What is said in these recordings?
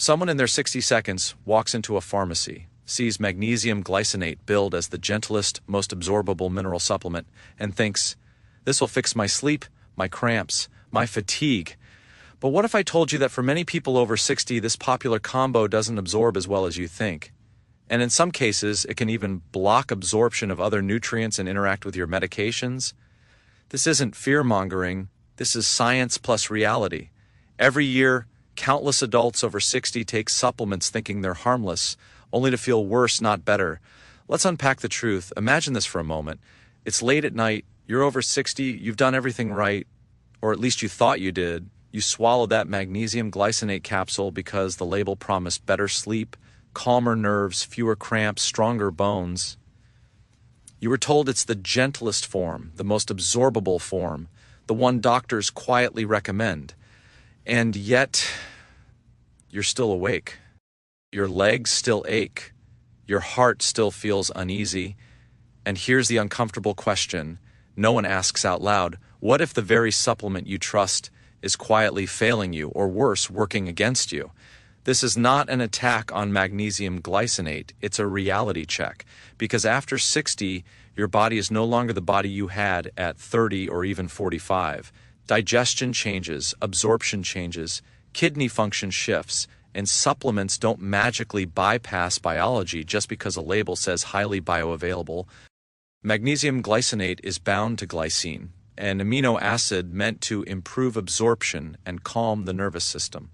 Someone in their 60 seconds walks into a pharmacy, sees magnesium glycinate billed as the gentlest, most absorbable mineral supplement, and thinks, "This will fix my sleep, my cramps, my fatigue." But what if I told you that for many people over 60, this popular combo doesn't absorb as well as you think? And in some cases, it can even block absorption of other nutrients and interact with your medications. This isn't fear-mongering. This is science plus reality. Every year, countless adults over 60 take supplements thinking they're harmless, only to feel worse, not better. Let's unpack the truth. Imagine this for a moment. It's late at night, you're over 60, you've done everything right, or at least you thought you did. You swallowed that magnesium glycinate capsule because the label promised better sleep, calmer nerves, fewer cramps, stronger bones. You were told it's the gentlest form, the most absorbable form, the one doctors quietly recommend. And yet, you're still awake. Your legs still ache. Your heart still feels uneasy. And here's the uncomfortable question no one asks out loud. What if the very supplement you trust is quietly failing you, or worse, working against you? This is not an attack on magnesium glycinate, it's a reality check. Because after 60, your body is no longer the body you had at 30 or even 45. Digestion changes, absorption changes, kidney function shifts, and supplements don't magically bypass biology just because a label says highly bioavailable. Magnesium glycinate is bound to glycine, an amino acid meant to improve absorption and calm the nervous system.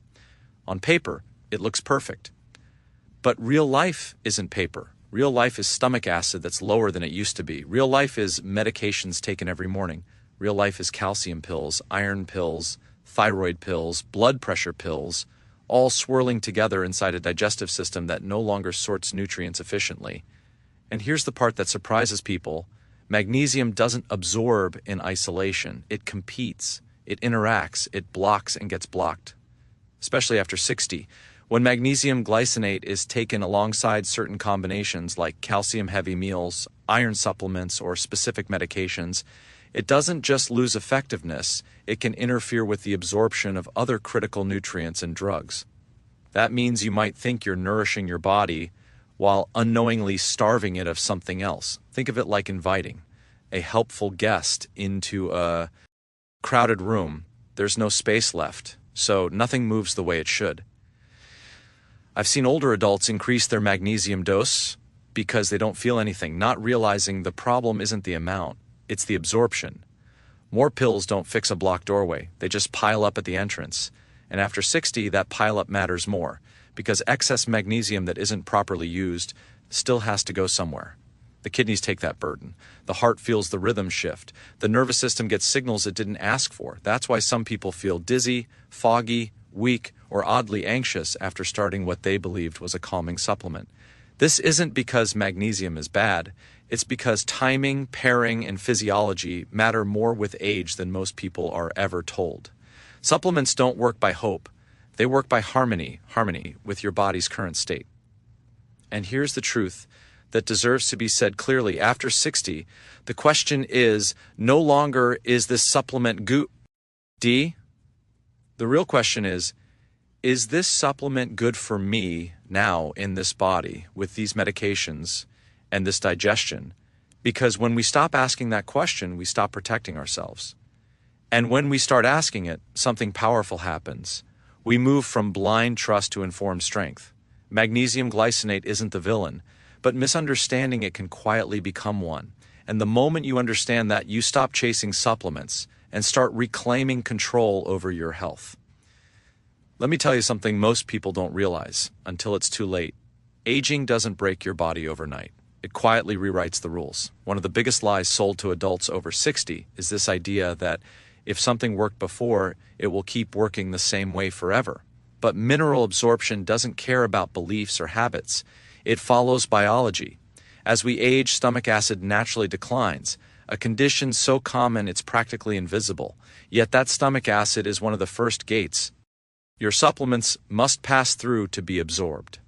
On paper, it looks perfect. But real life isn't paper. Real life is stomach acid that's lower than it used to be. Real life is medications taken every morning. Real life is calcium pills, iron pills, thyroid pills, blood pressure pills, all swirling together inside a digestive system that no longer sorts nutrients efficiently. And here's the part that surprises people. Magnesium doesn't absorb in isolation. It competes, it interacts, it blocks and gets blocked. Especially after 60. When magnesium glycinate is taken alongside certain combinations like calcium-heavy meals, iron supplements, or specific medications, it doesn't just lose effectiveness, it can interfere with the absorption of other critical nutrients and drugs. That means you might think you're nourishing your body while unknowingly starving it of something else. Think of it like inviting a helpful guest into a crowded room. There's no space left, so nothing moves the way it should. I've seen older adults increase their magnesium dose because they don't feel anything, not realizing the problem isn't the amount, it's the absorption. More pills don't fix a blocked doorway, they just pile up at the entrance. And after 60, that pileup matters more, because excess magnesium that isn't properly used still has to go somewhere. The kidneys take that burden. The heart feels the rhythm shift. The nervous system gets signals it didn't ask for. That's why some people feel dizzy, foggy, weak, or oddly anxious after starting what they believed was a calming supplement. This isn't because magnesium is bad. It's because timing, pairing, and physiology matter more with age than most people are ever told. Supplements don't work by hope. They work by harmony with your body's current state. And here's the truth that deserves to be said clearly. After 60, the question is no longer, is this supplement good? The real question is this supplement good for me now in this body with these medications and this digestion? Because when we stop asking that question, we stop protecting ourselves. And when we start asking it, something powerful happens. We move from blind trust to informed strength. Magnesium glycinate isn't the villain, but misunderstanding it can quietly become one. And the moment you understand that, you stop chasing supplements and start reclaiming control over your health. Let me tell you something most people don't realize until it's too late. Aging doesn't break your body overnight. It quietly rewrites the rules. One of the biggest lies sold to adults over 60 is this idea that if something worked before, it will keep working the same way forever. But mineral absorption doesn't care about beliefs or habits. It follows biology. As we age, stomach acid naturally declines, a condition so common it's practically invisible. Yet that stomach acid is one of the first gates your supplements must pass through to be absorbed.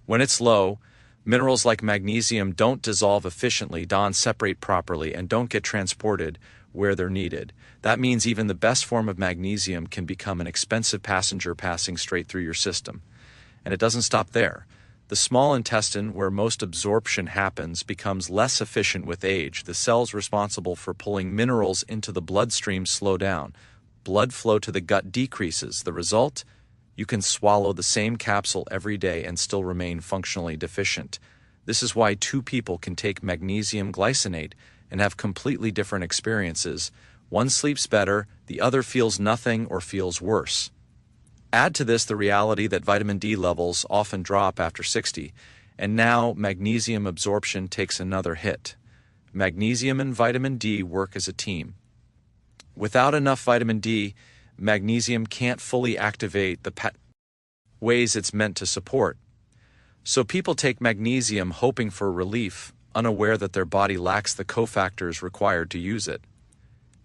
When it's low, minerals like magnesium don't dissolve efficiently, don't separate properly, and don't get transported where they're needed. That means even the best form of magnesium can become an expensive passenger passing straight through your system. And it doesn't stop there. The small intestine, where most absorption happens, becomes less efficient with age. The cells responsible for pulling minerals into the bloodstream slow down. Blood flow to the gut decreases. The result? You can swallow the same capsule every day and still remain functionally deficient. This is why two people can take magnesium glycinate and have completely different experiences. One sleeps better, the other feels nothing or feels worse. Add to this the reality that vitamin D levels often drop after 60, and now magnesium absorption takes another hit. Magnesium and vitamin D work as a team. Without enough vitamin D, magnesium can't fully activate the ways it's meant to support. So people take magnesium hoping for relief, unaware that their body lacks the cofactors required to use it.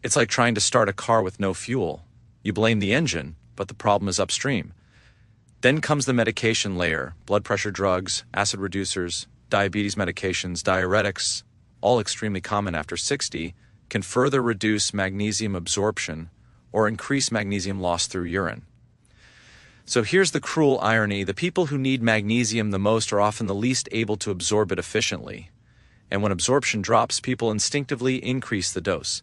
It's like trying to start a car with no fuel. You blame the engine, but the problem is upstream. Then comes the medication layer: blood pressure drugs, acid reducers, diabetes medications, diuretics, all extremely common after 60, can further reduce magnesium absorption or increase magnesium loss through urine. So here's the cruel irony: the people who need magnesium the most are often the least able to absorb it efficiently. And when absorption drops, people instinctively increase the dose.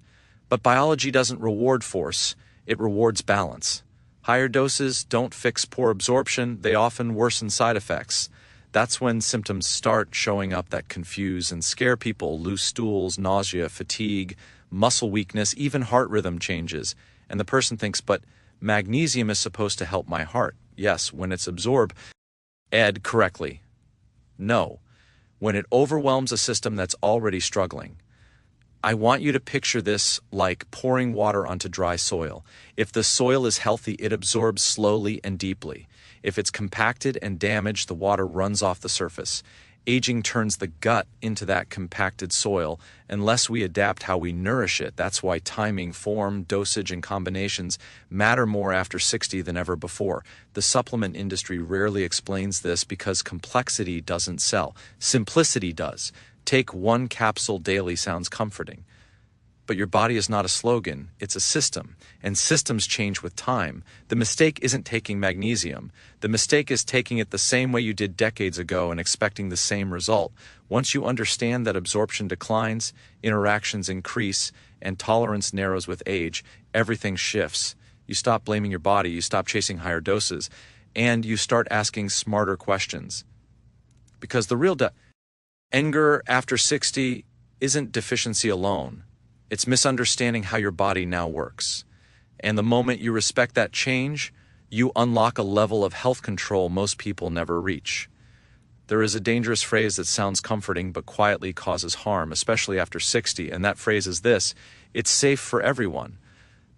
But biology doesn't reward force, it rewards balance. Higher doses don't fix poor absorption, they often worsen side effects. That's when symptoms start showing up that confuse and scare people: loose stools, nausea, fatigue, muscle weakness, even heart rhythm changes. And the person thinks, but magnesium is supposed to help my heart. Yes, when it's absorbed correctly. No, when it overwhelms a system that's already struggling. I want you to picture this like pouring water onto dry soil. If the soil is healthy, it absorbs slowly and deeply. If it's compacted and damaged, the water runs off the surface. Aging turns the gut into that compacted soil unless we adapt how we nourish it. That's why timing, form, dosage, and combinations matter more after 60 than ever before. The supplement industry rarely explains this because complexity doesn't sell. Simplicity does. Take one capsule daily sounds comforting. But your body is not a slogan, it's a system, and systems change with time. The mistake isn't taking magnesium. The mistake is taking it the same way you did decades ago and expecting the same result. Once you understand that absorption declines, interactions increase, and tolerance narrows with age, everything shifts. You stop blaming your body, you stop chasing higher doses, and you start asking smarter questions. Because the real anger after 60 isn't deficiency alone. It's misunderstanding how your body now works. And the moment you respect that change, you unlock a level of health control most people never reach. There is a dangerous phrase that sounds comforting but quietly causes harm, especially after 60, and that phrase is this: it's safe for everyone.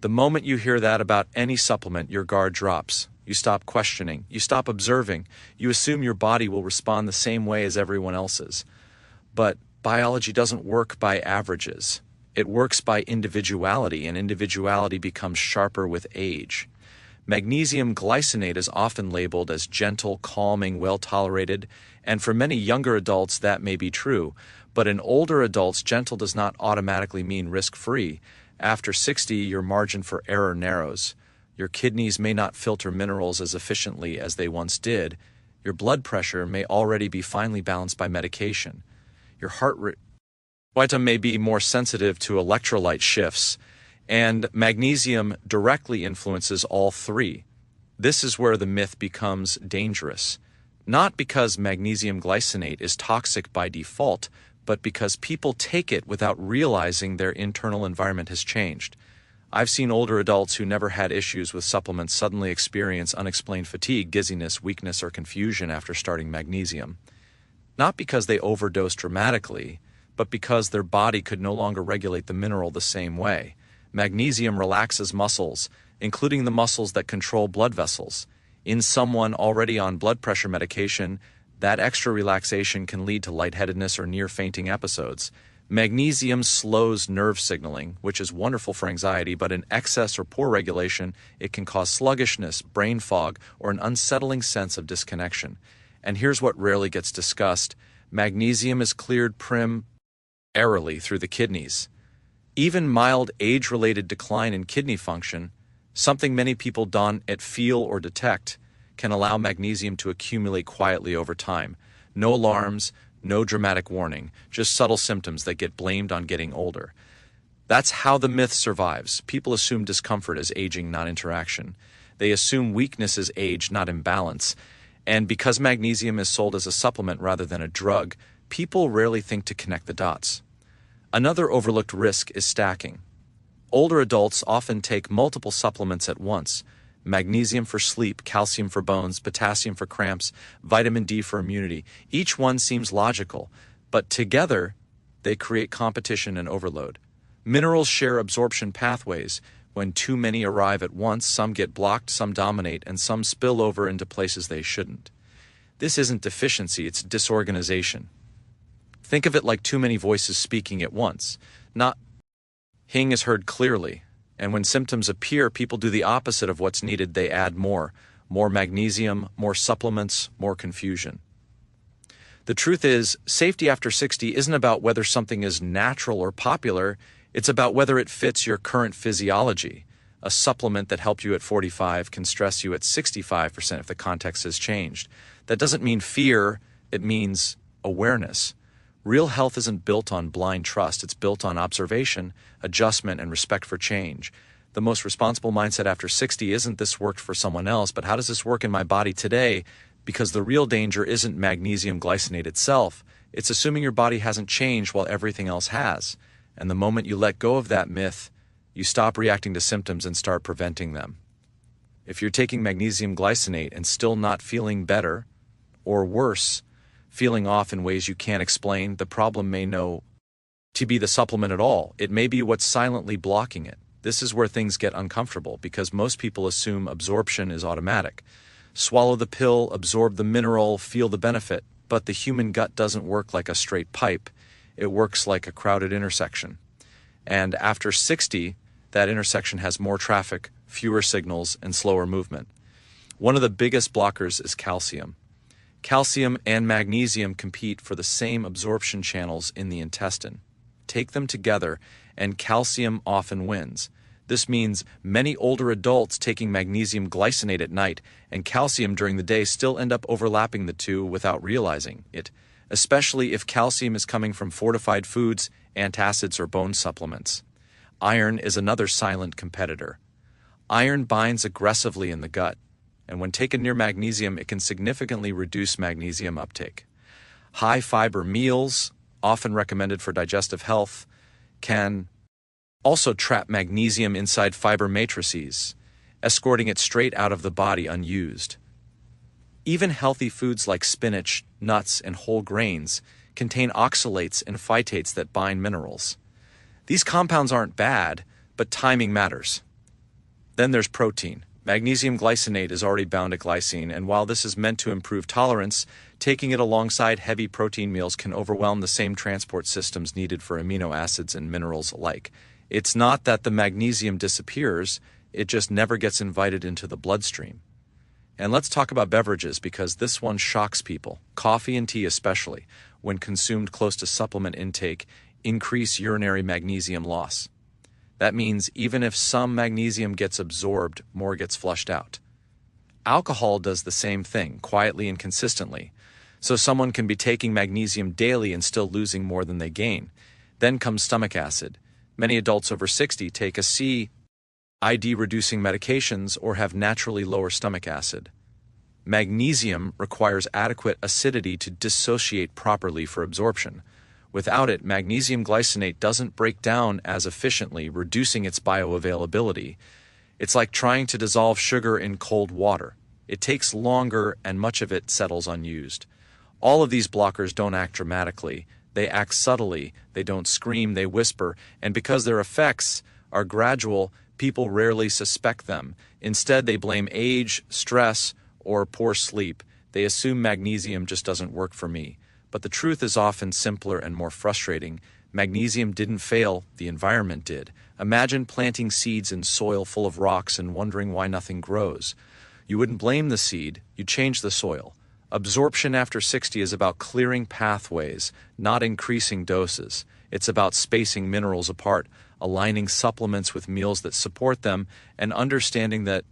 The moment you hear that about any supplement, your guard drops. You stop questioning, you stop observing, you assume your body will respond the same way as everyone else's. But biology doesn't work by averages. It works by individuality, and individuality becomes sharper with age. Magnesium glycinate is often labeled as gentle, calming, well-tolerated, and for many younger adults that may be true, but in older adults, gentle does not automatically mean risk-free. After 60, your margin for error narrows. Your kidneys may not filter minerals as efficiently as they once did. Your blood pressure may already be finely balanced by medication. Your heart rate may be more sensitive to electrolyte shifts, and magnesium directly influences all three. This is where the myth becomes dangerous. Not because magnesium glycinate is toxic by default, but because people take it without realizing their internal environment has changed. I've seen older adults who never had issues with supplements suddenly experience unexplained fatigue, dizziness, weakness, or confusion after starting magnesium. Not because they overdosed dramatically, but because their body could no longer regulate the mineral the same way. Magnesium relaxes muscles, including the muscles that control blood vessels. In someone already on blood pressure medication, that extra relaxation can lead to lightheadedness or near-fainting episodes. Magnesium slows nerve signaling, which is wonderful for anxiety, but in excess or poor regulation, it can cause sluggishness, brain fog, or an unsettling sense of disconnection. And here's what rarely gets discussed: magnesium is cleared primarily through the kidneys. Even mild age-related decline in kidney function, something many people don't feel or detect, can allow magnesium to accumulate quietly over time. No alarms, no dramatic warning, just subtle symptoms that get blamed on getting older. That's how the myth survives. People assume discomfort as aging, not interaction. They assume weakness is age, not imbalance. And because magnesium is sold as a supplement rather than a drug, people rarely think to connect the dots. Another overlooked risk is stacking. Older adults often take multiple supplements at once: magnesium for sleep, calcium for bones, potassium for cramps, vitamin D for immunity. Each one seems logical, but together they create competition and overload. Minerals share absorption pathways. When too many arrive at once, some get blocked, some dominate, and some spill over into places they shouldn't. This isn't deficiency, it's disorganization. Think of it like too many voices speaking at once. Not Hing is heard clearly, and when symptoms appear, people do the opposite of what's needed. They add more magnesium, more supplements, more confusion. The truth is, safety after 60 isn't about whether something is natural or popular, it's about whether it fits your current physiology. A supplement that helped you at 45 can stress you at 65% if the context has changed. That doesn't mean fear, it means awareness. Real health isn't built on blind trust, it's built on observation, adjustment, and respect for change. The most responsible mindset after 60 isn't "this worked for someone else," but "how does this work in my body today?" Because the real danger isn't magnesium glycinate itself, it's assuming your body hasn't changed while everything else has. And the moment you let go of that myth, you stop reacting to symptoms and start preventing them. If you're taking magnesium glycinate and still not feeling better, or worse, feeling off in ways you can't explain, the problem may not be the supplement at all. It may be what's silently blocking it. This is where things get uncomfortable, because most people assume absorption is automatic. Swallow the pill, absorb the mineral, feel the benefit. But the human gut doesn't work like a straight pipe. It works like a crowded intersection. And after 60, that intersection has more traffic, fewer signals, and slower movement. One of the biggest blockers is calcium. Calcium and magnesium compete for the same absorption channels in the intestine. Take them together, and calcium often wins. This means many older adults taking magnesium glycinate at night and calcium during the day still end up overlapping the two without realizing it, especially if calcium is coming from fortified foods, antacids, or bone supplements. Iron is another silent competitor. Iron binds aggressively in the gut, and when taken near magnesium, it can significantly reduce magnesium uptake. High-fiber meals, often recommended for digestive health, can also trap magnesium inside fiber matrices, escorting it straight out of the body unused. Even healthy foods like spinach, nuts, and whole grains contain oxalates and phytates that bind minerals. These compounds aren't bad, but timing matters. Then there's protein. Magnesium glycinate is already bound to glycine, and while this is meant to improve tolerance, taking it alongside heavy protein meals can overwhelm the same transport systems needed for amino acids and minerals alike. It's not that the magnesium disappears, it just never gets invited into the bloodstream. And let's talk about beverages, because this one shocks people. Coffee and tea especially, when consumed close to supplement intake, increase urinary magnesium loss. That means even if some magnesium gets absorbed, more gets flushed out. Alcohol does the same thing, quietly and consistently. So someone can be taking magnesium daily and still losing more than they gain. Then comes stomach acid. Many adults over 60 take a CID-reducing medications or have naturally lower stomach acid. Magnesium requires adequate acidity to dissociate properly for absorption. Without it, magnesium glycinate doesn't break down as efficiently, reducing its bioavailability. It's like trying to dissolve sugar in cold water. It takes longer, and much of it settles unused. All of these blockers don't act dramatically. They act subtly, they don't scream, they whisper, and because their effects are gradual, people rarely suspect them. Instead, they blame age, stress, or poor sleep. They assume magnesium just doesn't work for me. But the truth is often simpler and more frustrating. Magnesium didn't fail, the environment did. Imagine planting seeds in soil full of rocks and wondering why nothing grows. You wouldn't blame the seed, you'd change the soil. Absorption after 60 is about clearing pathways, not increasing doses. It's about spacing minerals apart, aligning supplements with meals that support them, and understanding that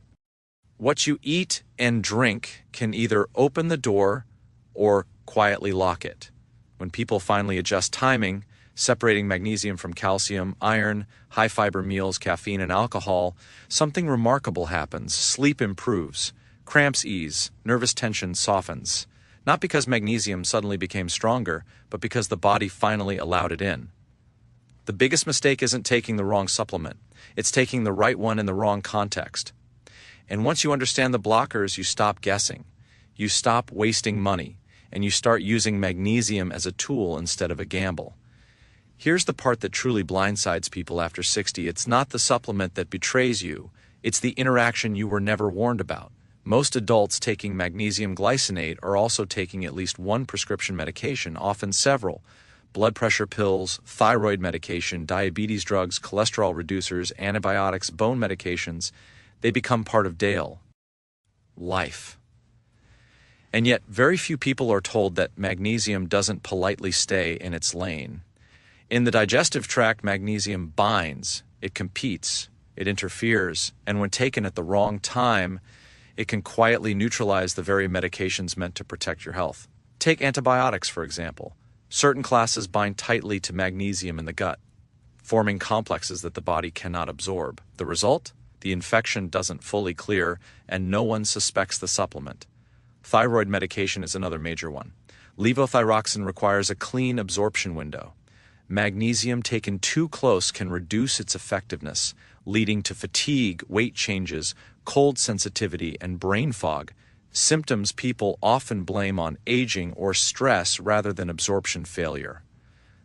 What you eat and drink can either open the door or quietly lock it. When people finally adjust timing, separating magnesium from calcium, iron, high-fiber meals, caffeine, and alcohol, something remarkable happens. Sleep improves, cramps ease, nervous tension softens. Not because magnesium suddenly became stronger, but because the body finally allowed it in. The biggest mistake isn't taking the wrong supplement. It's taking the right one in the wrong context. And once you understand the blockers, you stop guessing. You stop wasting money, and you start using magnesium as a tool instead of a gamble. Here's the part that truly blindsides people after 60. It's not the supplement that betrays you. It's the interaction you were never warned about. Most adults taking magnesium glycinate are also taking at least one prescription medication, often several. Blood pressure pills, thyroid medication, diabetes drugs, cholesterol reducers, antibiotics, bone medications. They become part of daily life. And yet, very few people are told that magnesium doesn't politely stay in its lane. In the digestive tract, magnesium binds, it competes, it interferes, and when taken at the wrong time, it can quietly neutralize the very medications meant to protect your health. Take antibiotics, for example. Certain classes bind tightly to magnesium in the gut, forming complexes that the body cannot absorb. The result? The infection doesn't fully clear, and no one suspects the supplement. Thyroid medication is another major one. Levothyroxine requires a clean absorption window. Magnesium taken too close can reduce its effectiveness, leading to fatigue, weight changes, cold sensitivity, and brain fog, symptoms people often blame on aging or stress rather than absorption failure.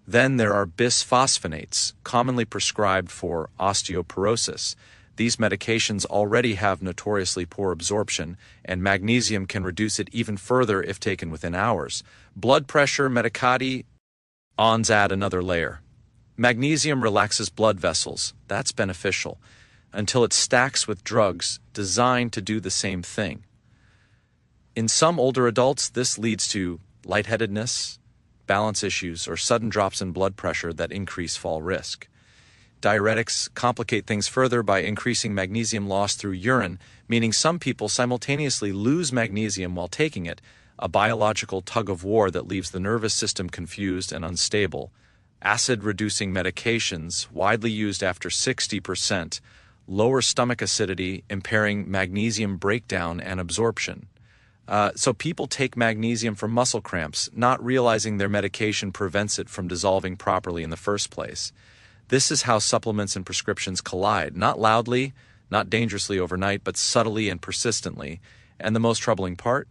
Then there are bisphosphonates, commonly prescribed for osteoporosis. These medications already have notoriously poor absorption, and magnesium can reduce it even further if taken within hours. Blood pressure medications add another layer. Magnesium relaxes blood vessels. That's beneficial, until it stacks with drugs designed to do the same thing. In some older adults, this leads to lightheadedness, balance issues, or sudden drops in blood pressure that increase fall risk. Diuretics complicate things further by increasing magnesium loss through urine, meaning some people simultaneously lose magnesium while taking it, a biological tug-of-war that leaves the nervous system confused and unstable. Acid-reducing medications, widely used after 60%, lower stomach acidity, impairing magnesium breakdown and absorption. So people take magnesium for muscle cramps, not realizing their medication prevents it from dissolving properly in the first place. This is how supplements and prescriptions collide, not loudly, not dangerously overnight, but subtly and persistently. And the most troubling part?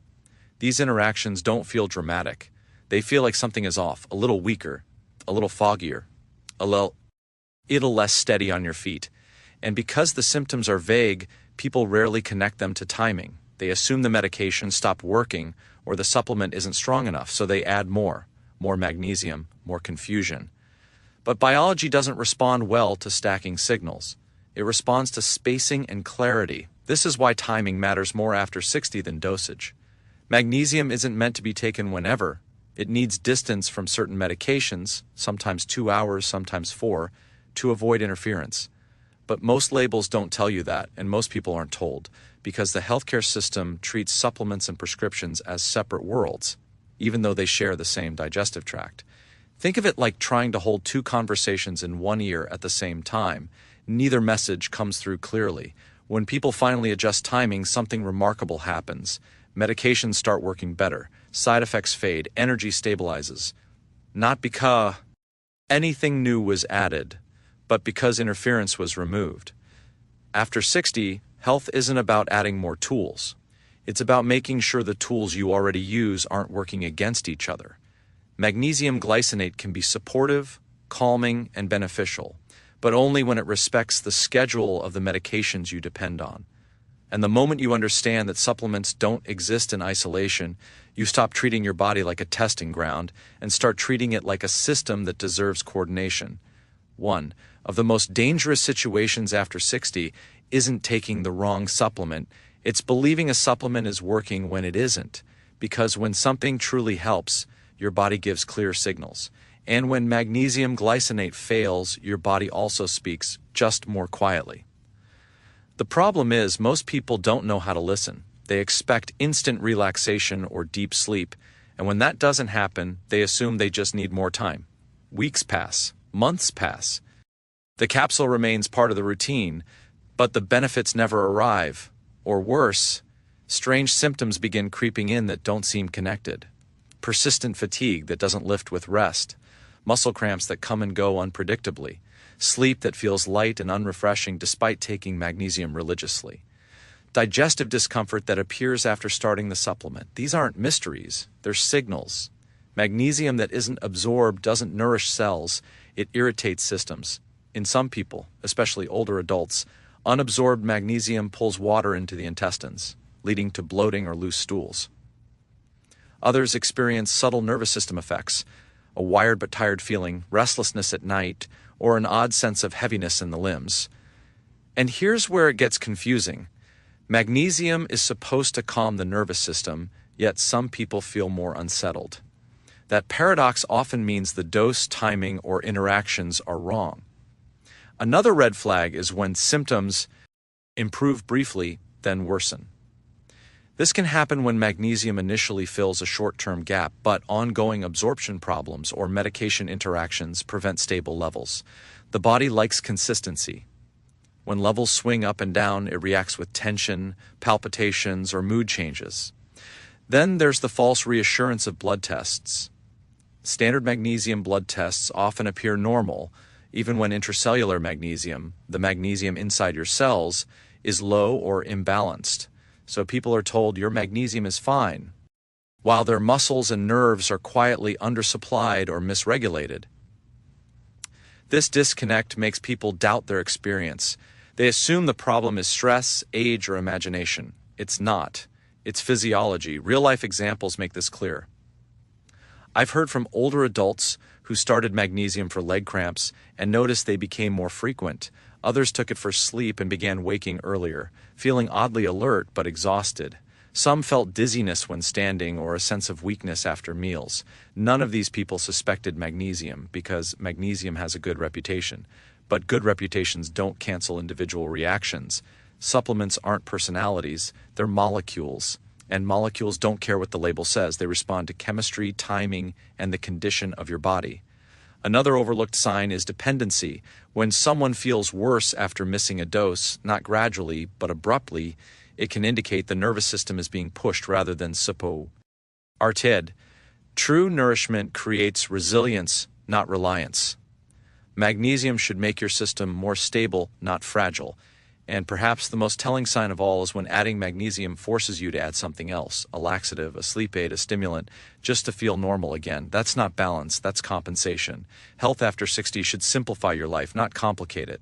These interactions don't feel dramatic. They feel like something is off, a little weaker, a little foggier, a little less steady on your feet. And because the symptoms are vague, people rarely connect them to timing. They assume the medication stopped working or the supplement isn't strong enough, so they add more magnesium, more confusion. But biology doesn't respond well to stacking signals. It responds to spacing and clarity. This is why timing matters more after 60 than dosage. Magnesium isn't meant to be taken whenever. It needs distance from certain medications, sometimes 2 hours, sometimes 4, to avoid interference. But most labels don't tell you that, and most people aren't told, because the healthcare system treats supplements and prescriptions as separate worlds, even though they share the same digestive tract. Think of it like trying to hold two conversations in one ear at the same time. Neither message comes through clearly. When people finally adjust timing, something remarkable happens. Medications start working better. Side effects fade. Energy stabilizes. Not because anything new was added, but because interference was removed. After 60, health isn't about adding more tools. It's about making sure the tools you already use aren't working against each other. Magnesium glycinate can be supportive, calming, and beneficial, but only when it respects the schedule of the medications you depend on. And the moment you understand that supplements don't exist in isolation, you stop treating your body like a testing ground and start treating it like a system that deserves coordination. One of the most dangerous situations after 60 isn't taking the wrong supplement, it's believing a supplement is working when it isn't, because when something truly helps, your body gives clear signals. And when magnesium glycinate fails, your body also speaks, just more quietly. The problem is most people don't know how to listen. They expect instant relaxation or deep sleep, and when that doesn't happen, they assume they just need more time. Weeks pass, months pass. The capsule remains part of the routine, but the benefits never arrive. Or worse, strange symptoms begin creeping in that don't seem connected. Persistent fatigue that doesn't lift with rest, muscle cramps that come and go unpredictably, sleep that feels light and unrefreshing despite taking magnesium religiously, digestive discomfort that appears after starting the supplement. These aren't mysteries, they're signals. Magnesium that isn't absorbed doesn't nourish cells, it irritates systems. In some people, especially older adults, unabsorbed magnesium pulls water into the intestines, leading to bloating or loose stools. Others experience subtle nervous system effects, a wired but tired feeling, restlessness at night, or an odd sense of heaviness in the limbs. And here's where it gets confusing. Magnesium is supposed to calm the nervous system, yet some people feel more unsettled. That paradox often means the dose, timing, or interactions are wrong. Another red flag is when symptoms improve briefly, then worsen. This can happen when magnesium initially fills a short-term gap, but ongoing absorption problems or medication interactions prevent stable levels. The body likes consistency. When levels swing up and down, it reacts with tension, palpitations, or mood changes. Then there's the false reassurance of blood tests. Standard magnesium blood tests often appear normal, even when intracellular magnesium, the magnesium inside your cells, is low or imbalanced. So people are told your magnesium is fine, while their muscles and nerves are quietly undersupplied or misregulated. This disconnect makes people doubt their experience. They assume the problem is stress, age, or imagination. It's not. It's physiology. Real-life examples make this clear. I've heard from older adults who started magnesium for leg cramps and noticed they became more frequent. Others took it for sleep and began waking earlier, feeling oddly alert but exhausted. Some felt dizziness when standing or a sense of weakness after meals. None of these people suspected magnesium because magnesium has a good reputation. But good reputations don't cancel individual reactions. Supplements aren't personalities, they're molecules. And molecules don't care what the label says. They respond to chemistry, timing, and the condition of your body. Another overlooked sign is dependency. When someone feels worse after missing a dose, not gradually, but abruptly, it can indicate the nervous system is being pushed rather than supported. True nourishment creates resilience, not reliance. Magnesium should make your system more stable, not fragile. And perhaps the most telling sign of all is when adding magnesium forces you to add something else, a laxative, a sleep aid, a stimulant, just to feel normal again. That's not balance, that's compensation. Health after 60 should simplify your life, not complicate it.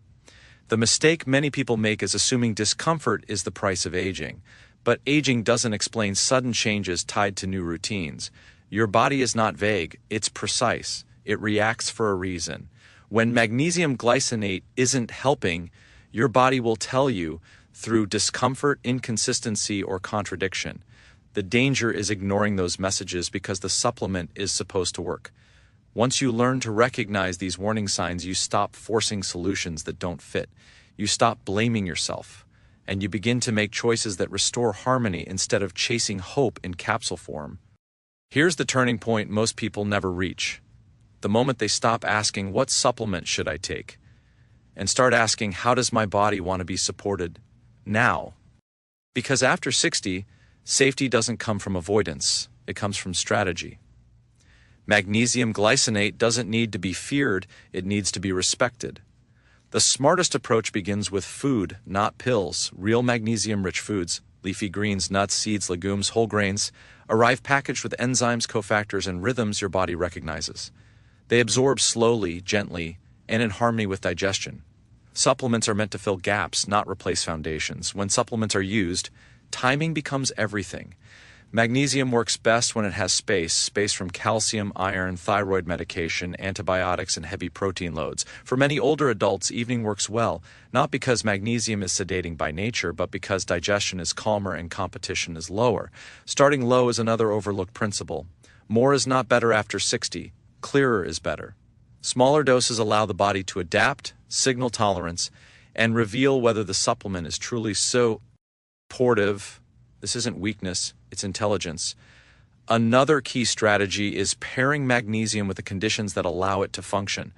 The mistake many people make is assuming discomfort is the price of aging. But aging doesn't explain sudden changes tied to new routines. Your body is not vague, it's precise. It reacts for a reason. When magnesium glycinate isn't helping, your body will tell you through discomfort, inconsistency, or contradiction. The danger is ignoring those messages because the supplement is supposed to work. Once you learn to recognize these warning signs, you stop forcing solutions that don't fit. You stop blaming yourself, and you begin to make choices that restore harmony instead of chasing hope in capsule form. Here's the turning point most people never reach. The moment they stop asking, what supplement should I take? And start asking, how does my body want to be supported now? Because after 60, safety doesn't come from avoidance, it comes from strategy. Magnesium glycinate doesn't need to be feared, it needs to be respected. The smartest approach begins with food, not pills. Real magnesium-rich foods, leafy greens, nuts, seeds, legumes, whole grains, arrive packaged with enzymes, cofactors, and rhythms your body recognizes. They absorb slowly, gently, and in harmony with digestion. Supplements are meant to fill gaps, not replace foundations. When supplements are used, timing becomes everything. Magnesium works best when it has space from calcium, iron, thyroid medication, antibiotics, and heavy protein loads. For many older adults, evening works well, not because magnesium is sedating by nature, but because digestion is calmer and competition is lower. Starting low is another overlooked principle. More is not better after 60. Clearer is better. Smaller doses allow the body to adapt, signal tolerance, and reveal whether the supplement is truly so supportive. This isn't weakness, it's intelligence. Another key strategy is pairing magnesium with the conditions that allow it to function.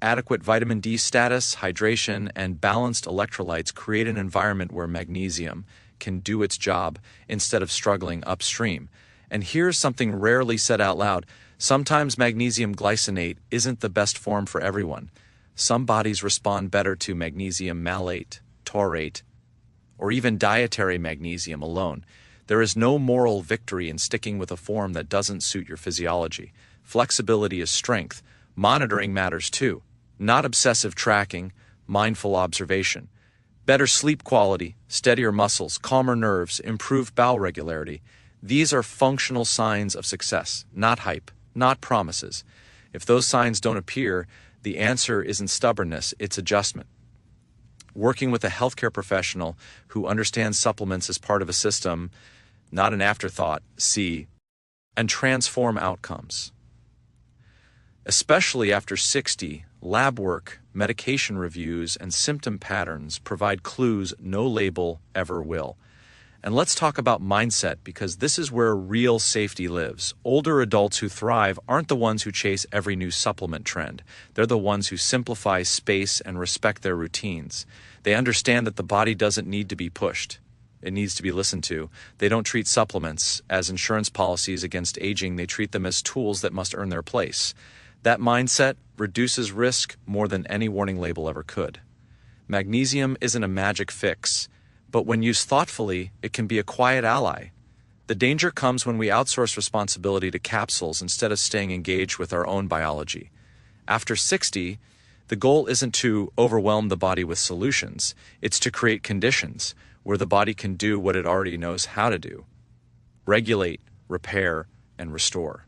Adequate vitamin D status, hydration, and balanced electrolytes create an environment where magnesium can do its job instead of struggling upstream. And here's something rarely said out loud. Sometimes magnesium glycinate isn't the best form for everyone. Some bodies respond better to magnesium malate, taurate, or even dietary magnesium alone. There is no moral victory in sticking with a form that doesn't suit your physiology. Flexibility is strength. Monitoring matters too. Not obsessive tracking, mindful observation. Better sleep quality, steadier muscles, calmer nerves, improved bowel regularity. These are functional signs of success, not hype, not promises. If those signs don't appear, the answer isn't stubbornness, it's adjustment. Working with a healthcare professional who understands supplements as part of a system, not an afterthought, and transform outcomes. Especially after 60, lab work, medication reviews, and symptom patterns provide clues no label ever will. And let's talk about mindset, because this is where real safety lives. Older adults who thrive aren't the ones who chase every new supplement trend. They're the ones who simplify space and respect their routines. They understand that the body doesn't need to be pushed. It needs to be listened to. They don't treat supplements as insurance policies against aging. They treat them as tools that must earn their place. That mindset reduces risk more than any warning label ever could. Magnesium isn't a magic fix, but when used thoughtfully, it can be a quiet ally. The danger comes when we outsource responsibility to capsules instead of staying engaged with our own biology. After 60, the goal isn't to overwhelm the body with solutions. It's to create conditions where the body can do what it already knows how to do: regulate, repair, and restore.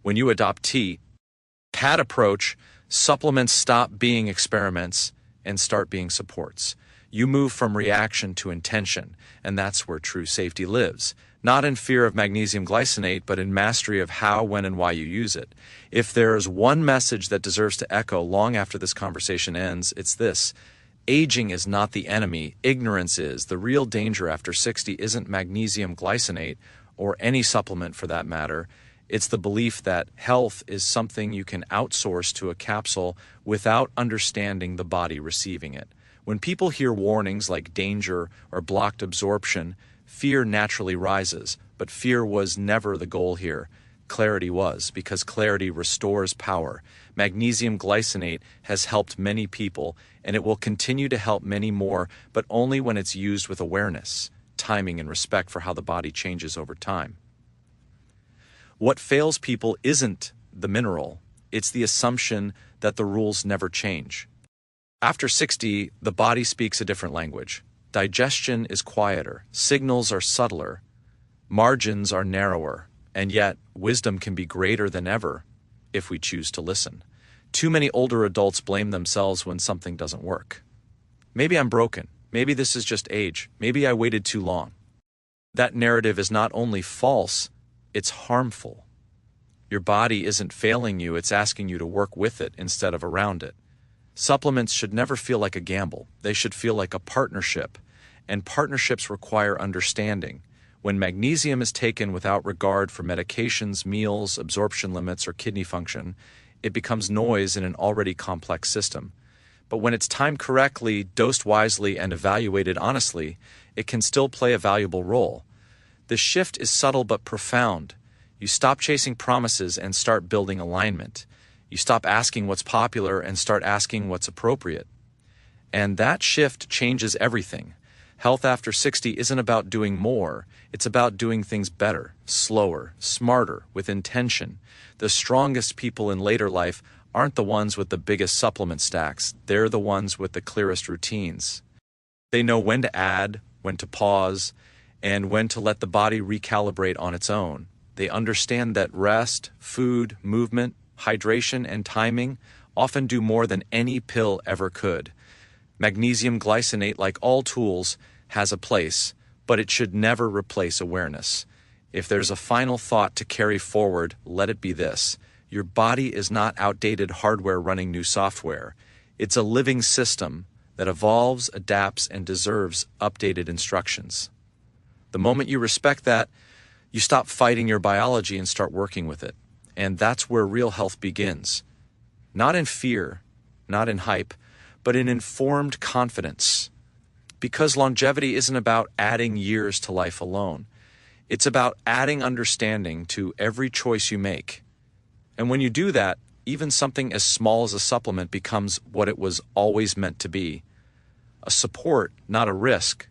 When you adopt TAT approach, supplements stop being experiments and start being supports. You move from reaction to intention, and that's where true safety lives. Not in fear of magnesium glycinate, but in mastery of how, when, and why you use it. If there is one message that deserves to echo long after this conversation ends, it's this: aging is not the enemy, ignorance is. The real danger after 60 isn't magnesium glycinate, or any supplement for that matter. It's the belief that health is something you can outsource to a capsule without understanding the body receiving it. When people hear warnings like danger or blocked absorption, fear naturally rises, but fear was never the goal here. Clarity was, because clarity restores power. Magnesium glycinate has helped many people, and it will continue to help many more, but only when it's used with awareness, timing, and respect for how the body changes over time. What fails people isn't the mineral, it's the assumption that the rules never change. After 60, the body speaks a different language. Digestion is quieter, signals are subtler, margins are narrower, and yet wisdom can be greater than ever if we choose to listen. Too many older adults blame themselves when something doesn't work. Maybe I'm broken. Maybe this is just age. Maybe I waited too long. That narrative is not only false, it's harmful. Your body isn't failing you, it's asking you to work with it instead of around it. Supplements should never feel like a gamble. They should feel like a partnership, and partnerships require understanding. When magnesium is taken without regard for medications, meals, absorption limits, or kidney function, it becomes noise in an already complex system. But when it's timed correctly, dosed wisely, and evaluated honestly, it can still play a valuable role. The shift is subtle but profound. You stop chasing promises and start building alignment. You stop asking what's popular and start asking what's appropriate. And that shift changes everything. Health after 60 isn't about doing more. It's about doing things better, slower, smarter, with intention. The strongest people in later life aren't the ones with the biggest supplement stacks. They're the ones with the clearest routines. They know when to add, when to pause, and when to let the body recalibrate on its own. They understand that rest, food, movement, hydration, and timing often do more than any pill ever could. Magnesium glycinate, like all tools, has a place, but it should never replace awareness. If there's a final thought to carry forward, let it be this: your body is not outdated hardware running new software. It's a living system that evolves, adapts, and deserves updated instructions. The moment you respect that, you stop fighting your biology and start working with it. And that's where real health begins. Not in fear, not in hype, but in informed confidence. Because longevity isn't about adding years to life alone. It's about adding understanding to every choice you make. And when you do that, even something as small as a supplement becomes what it was always meant to be. A support, not a risk.